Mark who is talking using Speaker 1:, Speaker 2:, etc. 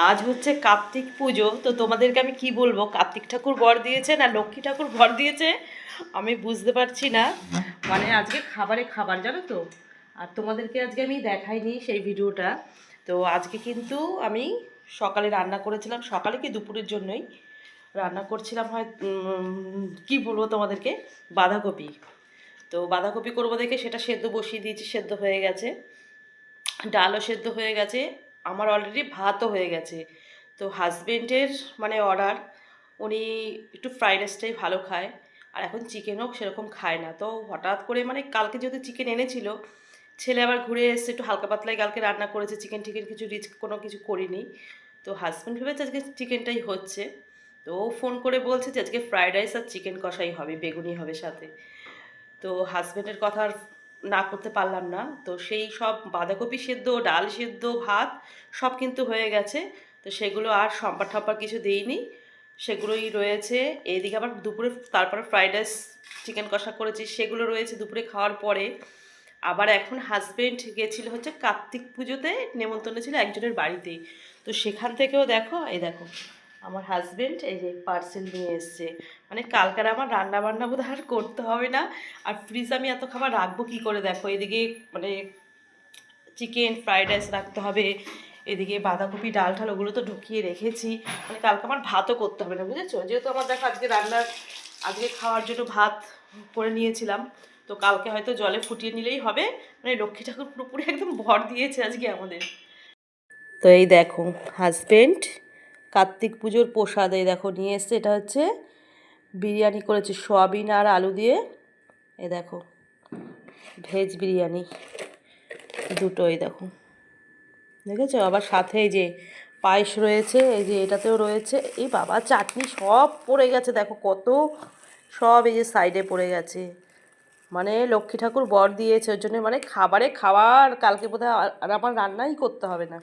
Speaker 1: আজ হচ্ছে কার্তিক পুজো, তো তোমাদেরকে আমি কি বলবো, কার্তিক ঠাকুর বর দিয়েছে না লক্ষ্মী ঠাকুর বর দিয়েছে আমি বুঝতে পারছি না। মানে আজকে খাবারে খাবার জানো তো। আর তোমাদেরকে আজকে আমি দেখাইনি সেই ভিডিওটা। তো আজকে কিন্তু আমি সকালে রান্না করেছিলাম, সকালে কি দুপুরের জন্যই রান্না করছিলাম, হয় কি বলবো তোমাদেরকে, বাঁধাকপি। তো বাঁধাকপি করবো দেখে সেটা সেদ্ধ বসিয়ে দিয়েছি, সেদ্ধ হয়ে গেছে, ডালও সেদ্ধ হয়ে গেছে, আমার অলরেডি ভাতও হয়ে গেছে। তো হাজবেন্ডের মানে অর্ডার, উনি একটু ফ্রাইড রাইসটাই ভালো খায়, আর এখন চিকেনও সেরকম খায় না। তো হঠাৎ করে মানে কালকে যেহেতু চিকেন এনেছিল, ছেলে আবার ঘুরে এসছে, একটু হালকা পাতলাই কালকে রান্না করেছে, চিকেন টিকেন কিছু রিচ কোনো কিছু করিনি। তো হাজব্যান্ড ভেবেছে আজকে চিকেনটাই হচ্ছে। তো ও ফোন করে বলছে যে আজকে ফ্রাইড রাইস আর চিকেন কষাই হবে, বেগুনি হবে সাথে। তো হাজব্যান্ডের কথা আর না করতে পারলাম না। তো সেই সব বাঁধাকপি সেদ্ধ, ডাল সেদ্ধ, ভাত সব কিন্তু হয়ে গেছে। তো সেগুলো আর সম্পার ঠাম্পার কিছু দিইনি, সেগুলোই রয়েছে। এইদিকে আবার দুপুরে তারপরে ফ্রাইড রাইস চিকেন কষা করেছি, সেগুলো রয়েছে দুপুরে খাওয়ার পরে। আবার এখন হাজব্যান্ড গেছিলো হচ্ছে কার্তিক পুজোতে, নেমন্তন্ন ছিল একজনের বাড়িতেই। তো সেখান থেকেও দেখো, এই দেখো আমার হাজব্যান্ড এই যে পার্সেল নিয়ে এসছে। মানে কালকার আমার রান্না বান্না বোধ আর করতে হবে না। আর ফ্রিজ আমি এত খাবার রাখবো কী করে, দেখো এদিকে মানে চিকেন ফ্রাইড রাইস রাখতে হবে, এদিকে বাঁধাকপি ডাল ঠাল ওগুলো তো ঢুকিয়ে রেখেছি। মানে কালকে আমার ভাতও করতে হবে না, বুঝেছো। যেহেতু আমার দেখো আজকে রান্নার, আজকে খাওয়ার জন্য ভাত করে নিয়েছিলাম, তো কালকে হয়তো জলে ফুটিয়ে নিলেই হবে। মানে লক্ষ্মী ঠাকুর পুরোপুরি একদম ভর দিয়েছে আজকে আমাদের। তো এই দেখো হাজবেন্ড কার্তিক পুজোর প্রসাদ এই দেখো নিয়ে এসছে, এটা হচ্ছে বিরিয়ানি করেছে সয়াবিন আর আলু দিয়ে। এই দেখো ভেজ বিরিয়ানি দুটো, এই দেখো দেখেছো। আবার সাথে এই যে পায়েস রয়েছে, এই যে এটাতেও রয়েছে। এই বাবা চাটনি সব পড়ে গেছে দেখো কত, সব এই যে সাইডে পড়ে গেছে। মানে লক্ষ্মী ঠাকুর বর দিয়েছে ওর জন্য, মানে খাবারে খাবার কালকে বোধহয় আর আমার রান্নাই করতে হবে না।